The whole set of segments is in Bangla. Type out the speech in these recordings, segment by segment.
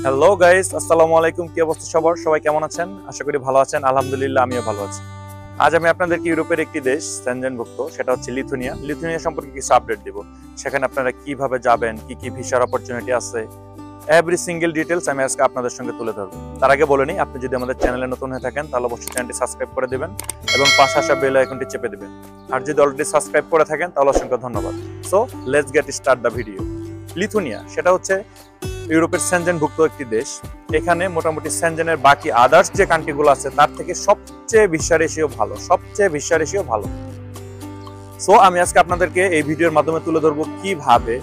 হ্যালো গাইস, আসসালামু আলাইকুম। কি অবস্থা সবার? সবাই কেমন আছেন? আশা করি ভালো আছেন। আলহামদুলিল্লাহ, আমিও ভালো আছি। আজ আমি আপনাদেরকে ইউরোপের একটি দেশ সেনজেনভুক্ত, সেটা হচ্ছে লিথুনিয়া। লিথুনিয়া সম্পর্কে কিছু আপডেট দিব। সেখানে আপনারা কিভাবে যাবেন, কি কি ভিসার অপরচুনিটি আছে, এভরি সিঙ্গেল ডিটেলস আমি আজকে আপনাদের সঙ্গে তুলে ধরবো। তার আগে বলে নিই, আপনি যদি আমাদের চ্যানেলে নতুন হয়ে থাকেন তাহলে অবশ্যই চ্যানেলটি সাবস্ক্রাইব করে দেবেন এবং পাশে আসা বেল আইকনটি চেপে দেবেন। আর যদি অলরেডি সাবস্ক্রাইব করে থাকেন তাহলে অসংখ্য ধন্যবাদ। So let's get start the video. Lithuania সেটা হচ্ছে ইউরোপের সেনজেনভুক্ত একটি দেশ। এখানে মোটামুটি সেনজেনের বাকি আদার্স যে কান্ট্রিগুলো আছে তার থেকে সবচেয়ে ভিসা রেশিও ভালো। সো আমি আজকে আপনাদেরকে এই ভিডিওর মাধ্যমে তুলে ধরবো কিভাবে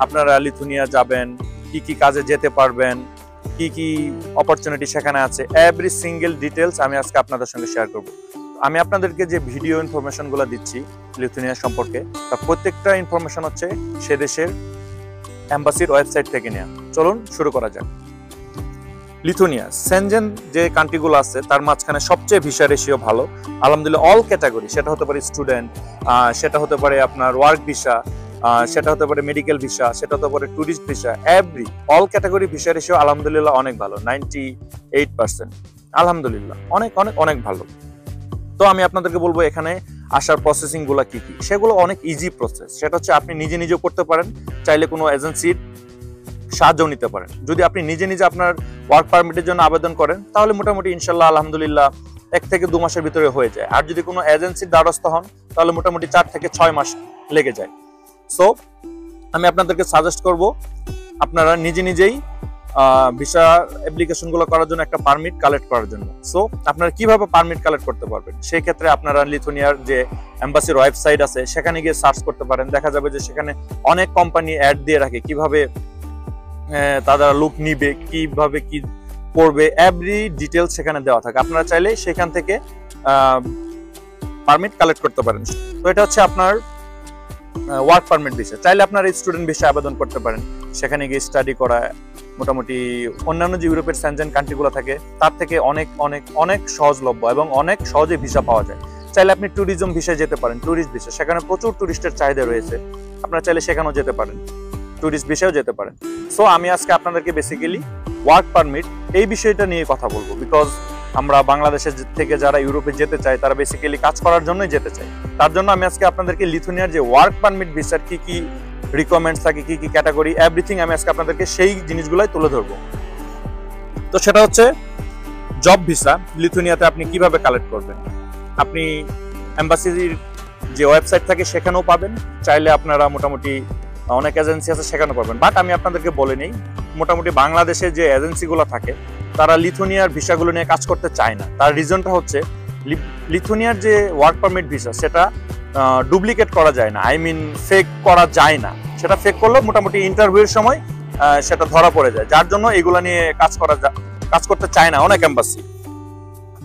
আপনারা লিথুনিয়া যাবেন, কি কি কাজে যেতে পারবেন, কি কি অপরচুনিটি সেখানে আছে, এভরি সিঙ্গেল ডিটেলস আমি আজকে আপনাদের সঙ্গে শেয়ার করব। আমি আপনাদেরকে যে ভিডিও ইনফরমেশনগুলো দিচ্ছি লিথুনিয়া সম্পর্কে, তার প্রত্যেকটা ইনফরমেশন হচ্ছে সে দেশের এম্বাসির ওয়েবসাইট থেকে নেওয়া। চলুন শুরু করা যাক। লিথুনিয়া সেনজেন যে কান্ট্রিগুলো আছে তার মাঝখানে সবচেয়ে ভিসা রেশিও ভালো, আলহামদুলিল্লাহ। অল ক্যাটাগরি, সেটা হতে পারে স্টুডেন্ট, সেটা হতে পারে আপনার ওয়ার্ক ভিসা, সেটা হতে পারে মেডিকেল ভিসা, সেটা হতে পারে tourist visa, every all category visa ratio আলহামদুলিল্লাহ অনেক ভালো, 98%। আলহামদুলিল্লাহ অনেক অনেক অনেক ভালো। তো আমি আপনাদেরকে বলবো এখানে আসার প্রসেসিং গুলা কি কি। সেগুলো অনেক ইজি প্রসেস। সেটা হচ্ছে আপনি নিজে নিজেও করতে পারেন, চাইলে কোনো এজেন্সির সাহায্য নিতে পারেন। যদি আপনি নিজে নিজে আপনার ওয়ার্ক পারমিটের জন্য আবেদন করেন তাহলে মোটামুটি ইনশাল্লাহ আলহামদুলিল্লাহ 1 থেকে 2 মাসের ভিতরে হয়ে যায়। আর যদি কোনো এজেন্সির দ্বারস্থ হন তাহলে মোটামুটি 4 থেকে 6 মাস লেগে যায়। সো আমি আপনাদেরকে সাজেস্ট করব আপনারা নিজে নিজেই ভিসা অ্যাপ্লিকেশন গুলো করার জন্য একটা পারমিট কালেক্ট করার জন্য। সো আপনারা কিভাবে পারমিট কালেক্ট করতে পারবেন, সেই ক্ষেত্রে আপনারা লিথুনিয়ার যে এম্বাসির ওয়েবসাইট আছে সেখানে গিয়ে সার্চ করতে পারেন। দেখা যাবে যে সেখানে অনেক কোম্পানি অ্যাড দিয়ে রাখে কিভাবে তারা লুক নিবে, কিভাবে কি করবে, এভরি ডিটেলস সেখানে দেওয়া থাকে। আপনারা চাইলে সেখান থেকে পারমিট কালেক্ট করতে পারেন। তো এটা হচ্ছে আপনার ওয়ার্ক পারমিট ভিসা। চাইলে আপনার স্টুডেন্ট ভিসা আবেদন করতে পারেন, সেখানে গিয়ে স্টাডি করা মোটামুটি অন্যান্য যে ইউরোপের সেনজেন কান্ট্রিগুলো থাকে তার থেকে অনেক অনেক অনেক সহজলভ্য এবং অনেক সহজে ভিসা পাওয়া যায়। চাইলে আপনি ট্যুরিজম ভিসায় যেতে পারেন, ট্যুরিস্ট ভিসা, সেখানে প্রচুর ট্যুরিস্টের চাহিদা রয়েছে। আপনারা চাইলে সেখানেও যেতে পারেন, ট্যুরিস্ট ভিসাও যেতে পারেন। সো আমি আজকে আপনাদেরকে বেসিক্যালি ওয়ার্ক পারমিট এই বিষয়টা নিয়ে কথা বলবো, বিকজ আমরা বাংলাদেশের থেকে যারা ইউরোপে যেতে চাই তারা বেসিক্যালি কাজ করার জন্যই যেতে চাই। তার জন্য আমি আজকে আপনাদেরকে লিথুনিয়ার যে ওয়ার্ক পারমিট ভিসার কি কি রিকোয়ারমেন্টস থাকে, কি কি ক্যাটাগরি, এভরিথিং আমি আজকে আপনাদেরকে সেই জিনিসগুলাই তুলে ধরবো। তো সেটা হচ্ছে জব ভিসা। লিথুনিয়াতে আপনি কিভাবে কালেক্ট করবেন, আপনি এম্বাসির যে ওয়েবসাইট থাকে সেখানেও পাবেন, চাইলে আপনারা মোটামুটি অনেক এজেন্সি আছে সেখানেও পাবেন। বাট আমি আপনাদেরকে বলে নেই, মোটামুটি বাংলাদেশে যে এজেন্সিগুলো থাকে তারা লিথুনিয়ার ভিসাগুলো নিয়ে কাজ করতে চায় না। তার রিজনটা হচ্ছে লিথুনিয়ার যে ওয়ার্ক পারমিট ভিসা সেটা ডুপ্লিকেট করা যায় না, আই মিন ফেক করা যায় না। সেটা ফেক করলেও মোটামুটি ইন্টারভিউর সময় সেটা ধরা পড়ে যায়, যার জন্য এগুলো নিয়ে কাজ করতে চায় না অনেক এম্বাসি।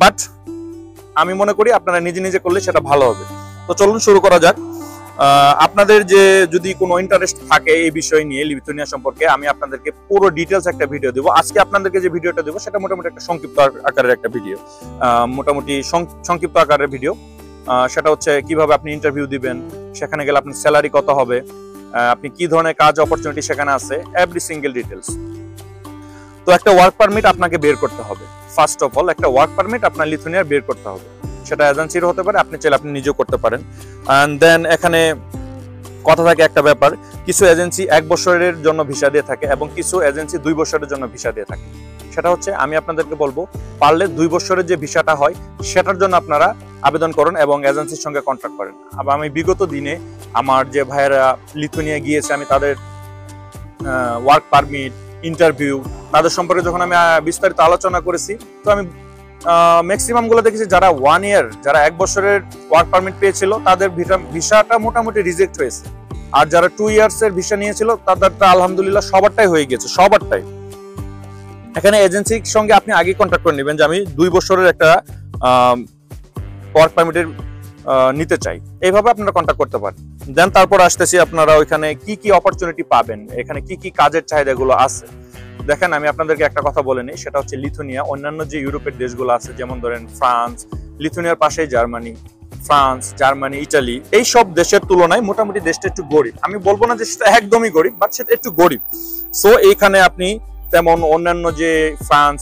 বাট আমি মনে করি আপনারা নিজে নিজে করলে সেটা ভালো হবে। তো চলুন শুরু করা যাক। আপনাদের যে যদি কোনো ইন্টারেস্ট থাকে এই বিষয় নিয়ে লিথুনিয়া সম্পর্কে, আমি আপনাদেরকে পুরো ডিটেলস একটা ভিডিও দেবো। আজকে আপনাদেরকে যে ভিডিওটা দেবো সেটা মোটামুটি একটা সংক্ষিপ্ত আকারের একটা ভিডিও, মোটামুটি সংক্ষিপ্ত আকারের ভিডিও। সেটা হচ্ছে কিভাবে আপনি ইন্টারভিউ দিবেন, সেখানে গেলে আপনার স্যালারি কত হবে, আপনি কি ধরনের কাজ অপরচুনিটি সেখানে আছে, এভরি সিঙ্গেল ডিটেলস। তো একটা ওয়ার্ক পারমিট আপনাকে বের করতে হবে। ফার্স্ট অফ অল একটা ওয়ার্ক পারমিট আপনার লিথুনিয়ার বের করতে হবে। সেটা এজেন্সির হতে পারে, আপনি চাইলে আপনি নিজেও করতে পারেন। অ্যান্ড দেন এখানে কথা থাকে একটা ব্যাপার, কিছু এজেন্সি 1 বছরের জন্য ভিসা দিয়ে থাকে এবং কিছু এজেন্সি 2 বছরের জন্য ভিসা দিয়ে থাকে। সেটা হচ্ছে আমি আপনাদেরকে বলবো পারলে 2 বছরের যে ভিসাটা হয় সেটার জন্য আপনারা আবেদন করুন এবং এজেন্সির সঙ্গে কন্ট্যাক্ট করেন। আবার আমি বিগত দিনে আমার যে ভাইয়েরা লিথুনিয়া গিয়েছে আমি তাদের ওয়ার্ক পারমিট, ইন্টারভিউ, তাদের সম্পর্কে যখন আমি বিস্তারিত আলোচনা করেছি, তো আমি ম্যাক্সিমাম গুলো দেখেছি যারা 1 ইয়ার, যারা 1 বছরের ওয়ার্ক পারমিট পেয়েছিল তাদের ভিসাটা মোটামুটি রিজেক্ট হয়েছে। আর যারা 2 ইয়ার্স এর ভিসা নিয়েছিল তাদেরটা আলহামদুলিল্লাহ সবারটাই হয়ে গেছে, সবারটাই। এখানে এজেন্সির সঙ্গে আপনি আগে কন্ট্যাক্ট করে নেবেন যে আমি 2 বছরের একটা ওয়ার্ক পারমিটের নিতে চাই, এইভাবে আপনারা কন্ট্যাক্ট করতে পারেন। দেন তারপর আসতেছি আপনারা ওইখানে কি কি অপরচুনিটি পাবেন, এখানে কি কি কাজের চাহিদাগুলো আছে। দেখেন আমি আপনাদেরকে একটা কথা বলে নিই, সেটা হচ্ছে লিথুনিয়া অন্যান্য যে ইউরোপের দেশগুলো আছে, যেমন ধরেন ফ্রান্স, লিথুনিয়ার পাশেই জার্মানি, ফ্রান্স, জার্মানি, ইটালি, এই সব দেশের তুলনায় মোটামুটি দেশটা একটু গরিব। আমি বলবো না যে সেটা একদমই গরিব, বাট সেটা একটু গরিব। সো এইখানে আপনি তেমন অন্যান্য যে ফ্রান্স,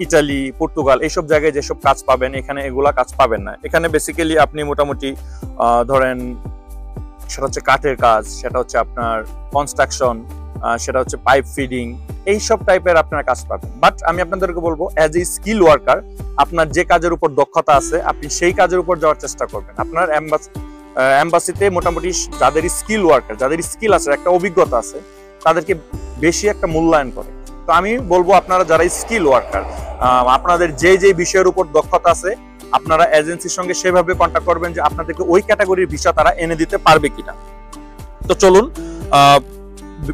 ইটালি, পর্তুগাল এইসব জায়গায় যেসব কাজ পাবেন এখানে এগুলা কাজ পাবেন না। এখানে বেসিক্যালি আপনি মোটামুটি ধরেন সেটা হচ্ছে কাঠের কাজ, সেটা হচ্ছে আপনার কনস্ট্রাকশন, সেটা হচ্ছে পাইপ ফিডিং, এইসব টাইপের আপনার কাজ পাবেন। বাট আমি আপনাদেরকে বলবো অ্যাজ এ স্কিল ওয়ার্কার আপনার যে কাজের উপর দক্ষতা আছে আপনি সেই কাজের উপর যাওয়ার চেষ্টা করবেন। আপনার এম্বাসিতে মোটামুটি যাদের স্কিল ওয়ার্কার, যাদের স্কিল আছে, একটা অভিজ্ঞতা আছে, তাদেরকে বেশি একটা মূল্যায়ন করে। তো আমি বলবো আপনারা যারা স্কিল ওয়ার্কার, আপনাদের যে যে বিষয়ের উপর দক্ষতা আছে আপনারা এজেন্সির সঙ্গে সেভাবে কন্ট্যাক্ট করবেন যে আপনাদেরকে ওই ক্যাটাগরির ভিসা তারা এনে দিতে পারবে কিনা। তো চলুন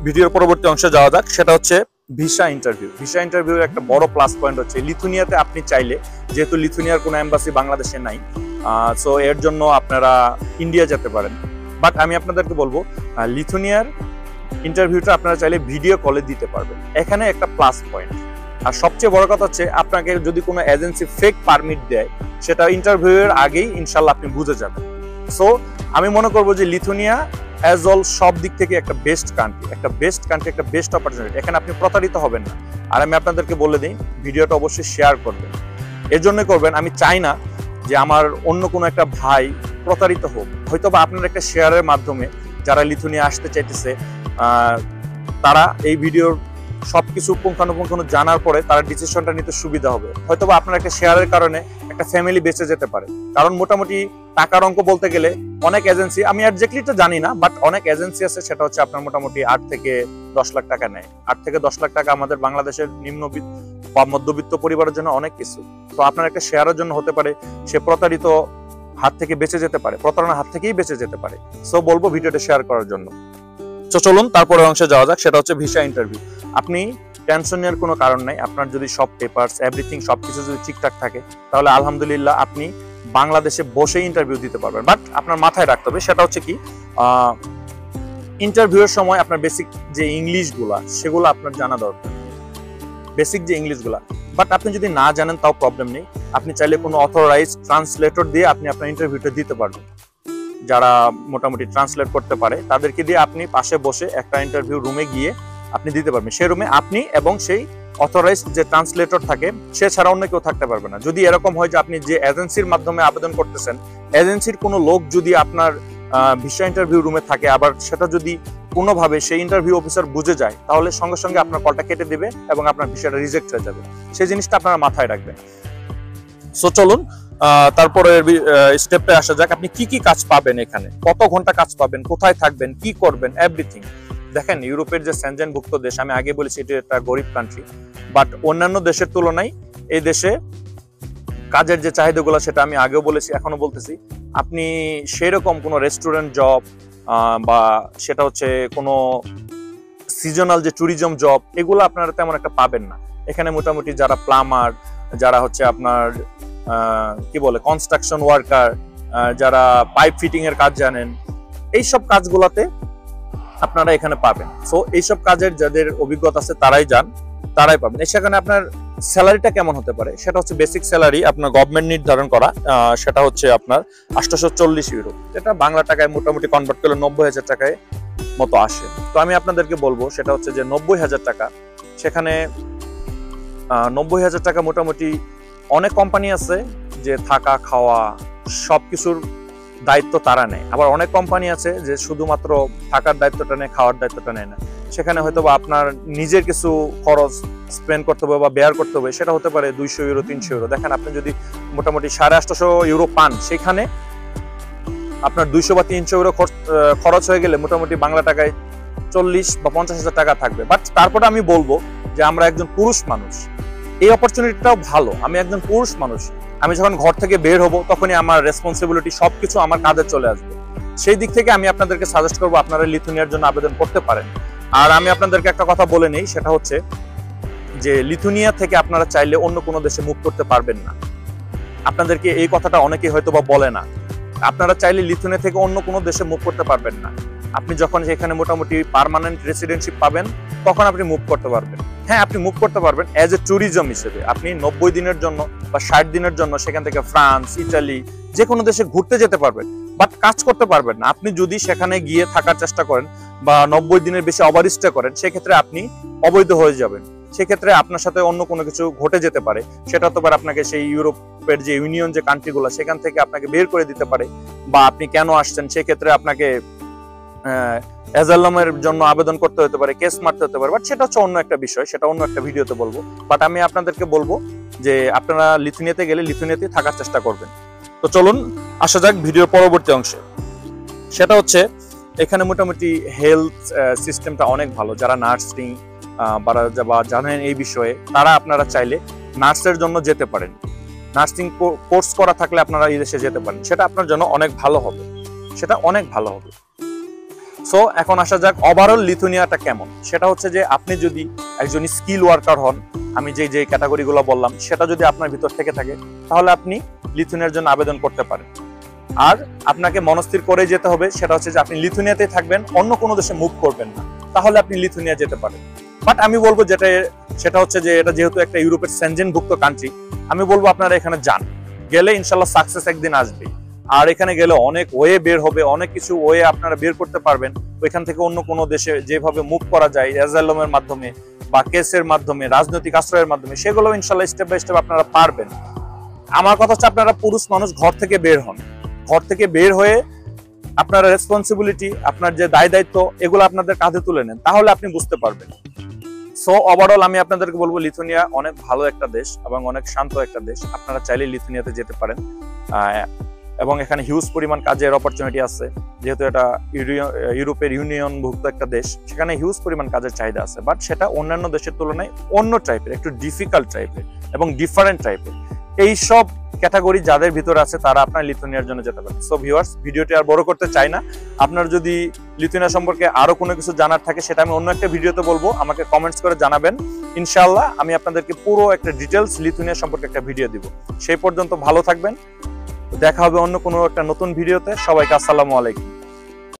ভিডিওর পরবর্তী অংশে যাওয়া যাক, সেটা হচ্ছে ভিসা ইন্টারভিউ। ভিসা ইন্টারভিউর একটা বড় প্লাস পয়েন্ট হচ্ছে লিথুনিয়াতে আপনি চাইলে, যেহেতু লিথুনিয়ার কোনো এম্বাসি বাংলাদেশে নাই, সো এর জন্য আপনারা ইন্ডিয়া যেতে পারেন। বাট আমি আপনাদেরকে বলবো লিথুনিয়ার ইন্টারভিউটা আপনারা চাইলে ভিডিও কলে দিতে পারবেন, এখানে একটা প্লাস পয়েন্ট। আর সবচেয়ে বড় কথা হচ্ছে আপনাকে যদি কোনো এজেন্সি ফেক পারমিট দেয় সেটা ইন্টারভিউয়ের আগেই ইনশাল্লাহ আপনি বুঝে যাবেন। সো আমি মনে করবো যে লিথুনিয়া অ্যাজ অল সব দিক থেকে একটা বেস্ট কান্ট্রি, একটা বেস্ট অপরচুনিটি। এখানে আপনি প্রতারিত হবেন না। আর আমি আপনাদেরকে বলে দিই ভিডিওটা অবশ্যই শেয়ার করবেন, এর জন্যই করবেন। আমি চাই না যে আমার অন্য কোনো একটা ভাই প্রতারিত হোক। হয়তো বা আপনার একটা শেয়ারের মাধ্যমে যারা লিথুনিয়া আসতে চাইতেছে তারা এই ভিডিওর সবকিছু পুঙ্খানুপুঙ্খ জানার পরে তারা ডিসিশনটা নিতে সুবিধা হবে। হয়তো বা আপনার একটা শেয়ারের কারণে একটা ফ্যামিলি বেঁচে যেতে পারে। কারণ মোটামুটি টাকার অঙ্ক বলতে গেলে অনেক এজেন্সি, আমি এক্স্যাক্টলি জানি না, বাট অনেক এজেন্সি আছে সেটা হচ্ছে আপনার মোটামুটি 8 থেকে 10 লাখ টাকা নেয়। 8 থেকে 10 লাখ টাকা আমাদের বাংলাদেশের নিম্ন বা মধ্যবিত্ত পরিবারের জন্য অনেক কিছু। তো আপনার একটা শেয়ারের জন্য হতে পারে সে প্রতারিত হাত থেকে বেঁচে যেতে পারে, প্রতারণার হাত থেকেই বেঁচে যেতে পারে। সো বলবো ভিডিওটা শেয়ার করার জন্য। তো চলুন তারপরে অংশে যাওয়া যাক, সেটা হচ্ছে ভিসা ইন্টারভিউ। আপনি টেনশন নেওয়ার কোনো কারণ নাই। আপনার যদি সব পেপারস এভরিথিং সবকিছু যদি ঠিকঠাক থাকে তাহলে আলহামদুলিল্লাহ আপনি বাংলাদেশে বসে ইন্টারভিউ দিতে পারবেন। বাট আপনার মাথায় রাখতে হবে সেটা হচ্ছে কি, ইন্টারভিউয়ের সময় আপনার বেসিক যে ইংলিশগুলা সেগুলো আপনার জানা দরকার, বেসিক যে ইংলিশগুলা। বাট আপনি যদি না জানেন তাও প্রবলেম নেই, আপনি চাইলে কোনো অথরাইজড ট্রান্সলেটর দিয়ে আপনি আপনার ইন্টারভিউটা দিতে পারবেন। যারা মোটামুটি ট্রান্সলেট করতে পারে তাদেরকে দিয়ে আপনি পাশে বসে একটা ইন্টারভিউ রুমে গিয়ে আপনি দিতে পারবেন। সেই রুমে আপনি এবং সেই অথরাইজড যে ট্রান্সলেটর থাকে সে ছাড়া অন্য কেউ থাকতে পারবে না। যদি এরকম হয় যে আপনি যে এজেন্সির মাধ্যমে আবেদন করতেছেন, এজেন্সির কোনো লোক যদি আপনার ভিসা ইন্টারভিউ রুমে থাকে, আবার সেটা যদি কোনোভাবে সেই ইন্টারভিউ অফিসার বুঝে যায় তাহলে সঙ্গে সঙ্গে আপনার কলটা কেটে দিবে এবং আপনার ভিসাটা রিজেক্ট হয়ে যাবে। সেই জিনিসটা আপনারা মাথায় রাখবেন। সো চলুন তারপরে স্টেপে আসা যাক। আপনি কি কি কাজ পাবেন এখানে, কত ঘন্টা কাজ পাবেন, কোথায় থাকবেন, কি করবেন, এভরিথিং। দেখেন ইউরোপের যে সেনজেনভুক্ত দেশ, আমি আগে বলেছি এটি একটা গরিব কান্ট্রি, বাট অন্যান্য দেশের তুলনায় এই দেশে কাজের যে চাহিদাগুলো সেটা আমি আগেও বলেছি এখনো বলতেছি। আপনি সেরকম কোনো রেস্টুরেন্ট জব বা সেটা হচ্ছে কোনো সিজনাল যে ট্যুরিজম জব এগুলো আপনারা তেমন একটা পাবেন না। এখানে মোটামুটি যারা প্লামার, যারা হচ্ছে আপনার কি বলে কনস্ট্রাকশন ওয়ার্কার, যারা পাইপ ফিটিং এর কাজ জানেন, এইসব কাজগুলোতে আপনারা এখানে পাবেন। সো এইসব কাজের যাদের অভিজ্ঞতা আছে তারাই পাবেন। সেখানে আপনার স্যালারিটা কেমন হতে পারে সেটা হচ্ছে বেসিক স্যালারি আপনার গভর্নমেন্ট নির্ধারণ করা, সেটা হচ্ছে আপনার 840 ইউরো, যেটা বাংলা টাকায় মোটামুটি কনভার্ট করলে 90,000 টাকায় মতো আসে। তো আমি আপনাদেরকে বলবো সেটা হচ্ছে যে 90,000 টাকা, সেখানে 90,000 টাকা মোটামুটি অনেক কোম্পানি আছে যে থাকা খাওয়া সবকিছুর দায়িত্ব তারা নেয়, আবার অনেক কোম্পানি আছে যে শুধুমাত্র থাকার দায়িত্বটা নেয়, খাওয়ার দায়িত্বটা নেয় না। সেখানে হয়তো বা আপনার নিজের কিছু খরচ স্পেন্ড করতে হবে বা বেয়ার করতে হবে, সেটা হতে পারে 200 ইউরো 300 ইউরো। দেখেন আপনি যদি মোটামুটি 850 ইউরো পান, সেখানে আপনার 200 বা 300 ইউরো খরচ হয়ে গেলে মোটামুটি বাংলা টাকায় 40 বা 50,000 টাকা থাকবে। বাট তারপরে আমি বলবো যে আমরা একজন পুরুষ মানুষ, এই অপরচুনিটিটাও ভালো। আমি একজন পুরুষ মানুষ, আমি যখন ঘর থেকে বের হব তখনই আমার রেসপন্সিবিলিটি সবকিছু আমার কাঁধে চলে আসবে। সেই দিক থেকে আমি আপনাদেরকে সাজেস্ট করবো আপনারা লিথুনিয়ার জন্য আবেদন করতে পারেন। আর আমি আপনাদেরকে একটা কথা বলে নেই, সেটা হচ্ছে যে লিথুনিয়া থেকে আপনারা চাইলে অন্য কোনো দেশে মুভ করতে পারবেন না। আপনাদেরকে এই কথাটা অনেকেই হয়তো বা বলে না। আপনারা চাইলে লিথুনিয়া থেকে অন্য কোনো দেশে মুভ করতে পারবেন না। আপনি যখন এখানে মোটামুটি পার্মানেন্ট রেসিডেন্টশিপ পাবেন তখন আপনি মুভ করতে পারবেন। হ্যাঁ, আপনি মুভ করতে পারবেন অ্যাজ এ ট্যুরিজম হিসেবে। আপনি 90 দিনের জন্য বা 60 দিনের জন্য সেখান থেকে ফ্রান্স, ইটালি যে কোনো দেশে ঘুরতে যেতে পারবেন। বাট কাজ করতে পারবেন না। আপনি যদি সেখানে গিয়ে থাকার চেষ্টা করেন বা 90 দিনের বেশি ওভারস্টে করেন, সেক্ষেত্রে আপনি অবৈধ হয়ে যাবেন। সেক্ষেত্রে আপনার সাথে অন্য কোনো কিছু ঘটে যেতে পারে। সেটা হতে পারে আপনাকে সেই ইউরোপের যে ইউনিয়ন যে কান্ট্রিগুলো, সেখান থেকে আপনাকে বের করে দিতে পারে, বা আপনি কেন আসছেন সেক্ষেত্রে আপনাকে অ্যাজাইলামের জন্য আবেদন করতে হতে পারে, কেস মারতে হতে পারে। বাট সেটা হচ্ছে অন্য একটা বিষয়, সেটা অন্য একটা ভিডিওতে বলবো। বাট আমি আপনাদেরকে বলবো যে আপনারা লিথুয়ানিয়াতে গেলে লিথুয়ানিয়াতে থাকার চেষ্টা করবেন। তো চলুন আসা যাক ভিডিওর পরবর্তী অংশে। সেটা হচ্ছে এখানে মোটামুটি হেলথ সিস্টেমটা অনেক ভালো। যারা নার্সিং বা জানেন এই বিষয়ে, তারা আপনারা চাইলে নার্সের জন্য যেতে পারেন। নার্সিং কোর্স করা থাকলে আপনারা এই দেশে যেতে পারেন, সেটা আপনার জন্য অনেক ভালো হবে, সেটা অনেক ভালো হবে। সো এখন আসা যাক ওভারঅল লিথুয়ানিয়াটা কেমন। সেটা হচ্ছে যে আপনি যদি একজন স্কিল ওয়ার্কার হন, আমি যে যে ক্যাটাগরিগুলো বললাম সেটা যদি আপনার ভিতর থেকে থাকে, তাহলে আপনি লিথুয়ানিয়ার জন্য আবেদন করতে পারেন। আর আপনাকে মনস্থির করে যেতে হবে, সেটা হচ্ছে যে আপনি লিথুয়ানিয়াতে থাকবেন, অন্য কোনো দেশে মুভ করবেন না, তাহলে আপনি লিথুয়ানিয়া যেতে পারেন। বাট আমি বলবো সেটা হচ্ছে যে এটা যেহেতু একটা ইউরোপের সেনজেনভুক্ত কান্ট্রি, আমি বলবো আপনারা এখানে যান, গেলে ইনশাল্লাহ সাকসেস একদিন আসবেই। আর এখানে গেলে অনেক ওয়ে বের হবে, অনেক কিছু ওয়ে আপনারা বের করতে পারবেন। ওইখান থেকে অন্য কোনো দেশে যেভাবে মুভ করা যায় অ্যাজাইলামের মাধ্যমে বা কেসের মাধ্যমে, রাজনৈতিক আশ্রয়ের মাধ্যমে, সেগুলো ইনশাল্লাহ স্টেপ বাই স্টেপ আপনারা পারবেন। আমার কথা হচ্ছে আপনারা পুরুষ মানুষ ঘর থেকে বের হন, ঘর থেকে বের হয়ে আপনার রেসপন্সিবিলিটি, আপনার যে দায় দায়িত্ব, এগুলো আপনাদের কাঁধে তুলে নেন, তাহলে আপনি বুঝতে পারবেন। সো ওভারঅল আমি আপনাদেরকে বলবো লিথুয়ানিয়া অনেক ভালো একটা দেশ এবং অনেক শান্ত একটা দেশ। আপনারা চাইলে লিথুয়ানিয়াতে যেতে পারেন, এবং এখানে হিউজ পরিমাণ কাজের অপরচুনিটি আছে। যেহেতু এটা ইউরোপের ইউনিয়নভুক্ত একটা দেশ, সেখানে হিউজ পরিমাণ কাজের চাহিদা আছে। বাট সেটা অন্যান্য দেশের তুলনায় অন্য টাইপের, একটু ডিফিকাল্ট টাইপের এবং ডিফারেন্ট টাইপের। এই সব ক্যাটাগরি যাদের ভিতরে আছে, তারা আপনার লিথুয়ানিয়ার জন্য যেতে পারেন। সো ভিউয়ার্স, ভিডিওটি আর বড় করতে চাই না। আপনার যদি লিথুয়ানিয়া সম্পর্কে আরো কোনো কিছু জানার থাকে, সেটা আমি অন্য একটা ভিডিওতে বলবো, আমাকে কমেন্টস করে জানাবেন। ইনশাআল্লাহ আমি আপনাদেরকে পুরো একটা ডিটেলস লিথুয়ানিয়া সম্পর্কে একটা ভিডিও দিব। সেই পর্যন্ত ভালো থাকবেন, দেখা হবে অন্য কোনো একটা নতুন ভিডিওতে। সবাইকে আসসালামু আলাইকুম।